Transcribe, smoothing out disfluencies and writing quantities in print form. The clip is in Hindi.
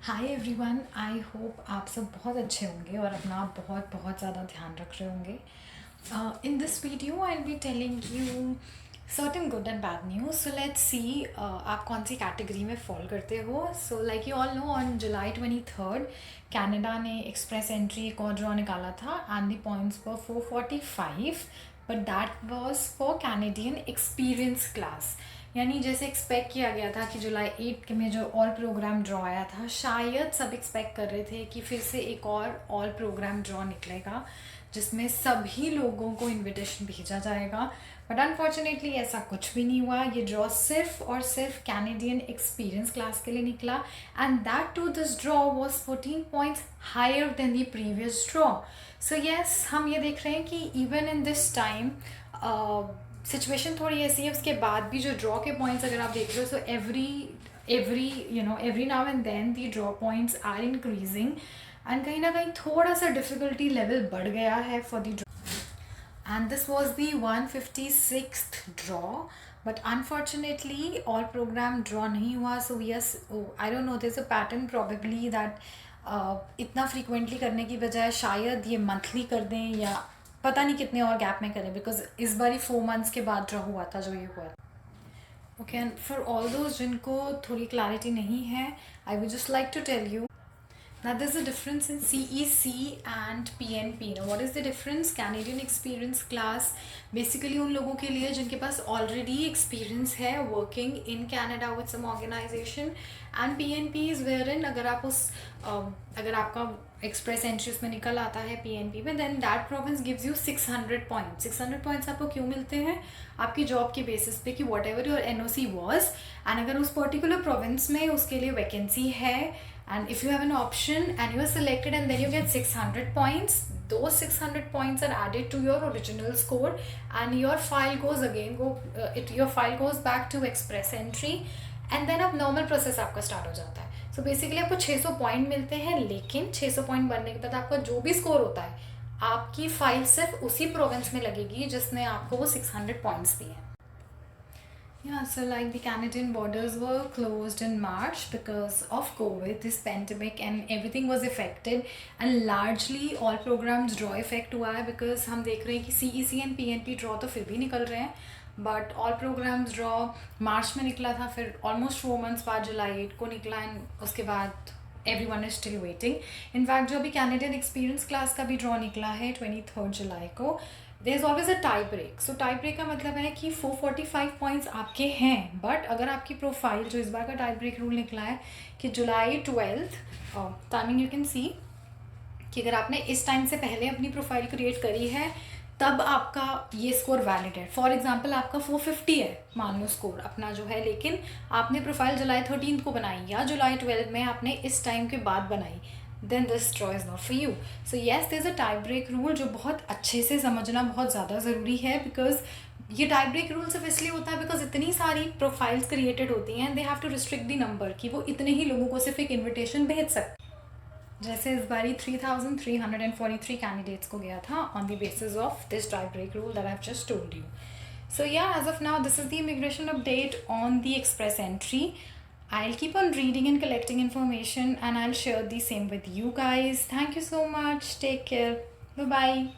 हाय एवरीवन, आई होप आप सब बहुत अच्छे होंगे और अपना बहुत बहुत ज़्यादा ध्यान रख रहे होंगे. In this video I will be telling you certain good and bad news. So let's see आप कौन सी कैटेगरी में फॉल करते हो. So like you all know, on July 23 Canada ने एक्सप्रेस एंट्री एक और ड्रॉ निकाला था and the points for 445, but that was for Canadian experience class. यानी जैसे एक्सपेक्ट किया गया था कि जुलाई 8 में जो ऑल प्रोग्राम ड्रॉ आया था, शायद सब एक्सपेक्ट कर रहे थे कि फिर से एक और ऑल प्रोग्राम ड्रॉ निकलेगा जिसमें सभी लोगों को इनविटेशन भेजा जाएगा. बट अनफॉर्चुनेटली ऐसा कुछ भी नहीं हुआ. ये ड्रॉ सिर्फ और सिर्फ कैनेडियन एक्सपीरियंस क्लास के लिए निकला and that to this draw was 14 points higher than the previous draw. So yes, हम ये देख रहे हैं कि even in this time situation थोड़ी ऐसी है. उसके बाद भी जो ड्रॉ के पॉइंट्स अगर आप देख रहे हो, so every now and then the draw points are increasing and कहीं ना कहीं थोड़ा सा डिफिकल्टी लेवल बढ़ गया है for the draw. And this was the 156th draw, but unfortunately all program draw नहीं हुआ. So yes, I don't know, there is a pattern probably that इतना फ्रीक्वेंटली करने की बजाय शायद ये मंथली कर दें या पता नहीं कितने और गैप में करें, बिकॉज इस बार ही 4 months के बाद ड्रॉ हुआ था जो ये हुआ. Okay, and for all those जिनको थोड़ी क्लैरिटी नहीं है, I would just like to tell you now there's a difference in CEC and PNP. Now what is the difference? Canadian experience class basically उन लोगों के लिए जिनके पास already experience है working in Canada with some organization, and PNP is wherein अगर आप उस अगर आपका एक्सप्रेस एंट्री उसमें निकल आता है PNP में, then that province gives you 600 points. 600 points आपको क्यों मिलते हैं? आपकी जॉब के बेसिस पे कि what ever your NOC was, and अगर उस पर्टिकुलर प्रोविंस में उसके लिए वैकेंसी है and if you have an option and you are selected and then you get 600 points, those 600 points are added to your original score and your file goes your file goes back to express entry and then अब normal process आपका start हो जाता है. So basically आपको 600 पॉइंट मिलते हैं, लेकिन 600 पॉइंट बनने के बाद आपका जो भी स्कोर होता है आपकी फाइल सिर्फ उसी प्रोविंस में लगेगी जिसने आपको वो 600 पॉइंट्स दिए हैं. Yeah, so like the Canadian borders were closed in March because of COVID, this pandemic, and everything was affected, and largely all programs draw effect हुआ है because हम देख रहे हैं कि CEC and PNP draw तो फिर भी निकल रहे हैं, but all programs draw मार्च में निकला था, फिर almost 4 months बाद जुलाई 8 को निकला, and उसके बाद everyone is still waiting. In fact जो अभी Canadian experience class का भी draw निकला है 23 जुलाई को, there is always a tie break. So tie break का मतलब है कि 445 पॉइंट्स आपके हैं, बट अगर आपकी प्रोफाइल, जो इस बार का टाई ब्रेक रूल निकला है कि जुलाई 12 टाइमिंग यू कैन सी कि अगर आपने इस टाइम से पहले अपनी प्रोफाइल क्रिएट करी है तब आपका ये स्कोर वैलिड है. फॉर एग्जांपल आपका 450 है मान लो स्कोर अपना जो है, लेकिन आपने प्रोफाइल जुलाई 13 को बनाई या जुलाई 12 में आपने इस टाइम के बाद बनाई, then this draw is not for you. So yes, there's a tie break rule जो बहुत अच्छे से समझना बहुत ज़्यादा ज़रूरी है, because ये tie break rule सिर्फ इसलिए होता है बिकॉज इतनी सारी प्रोफाइल्स क्रिएटेड होती हैं, they have to restrict the number कि वो इतने ही लोगों को सिर्फ एक इन्विटेशन भेज सकते. जैसे इस बारी 3,343 कैंडिडेट्स को गया था on the basis of this tie break rule that I have just told you. So yeah, as of now, this is the immigration update on the express entry. I'll keep on reading and collecting information and I'll share the same with you guys. Thank you so much. Take care. Bye-bye.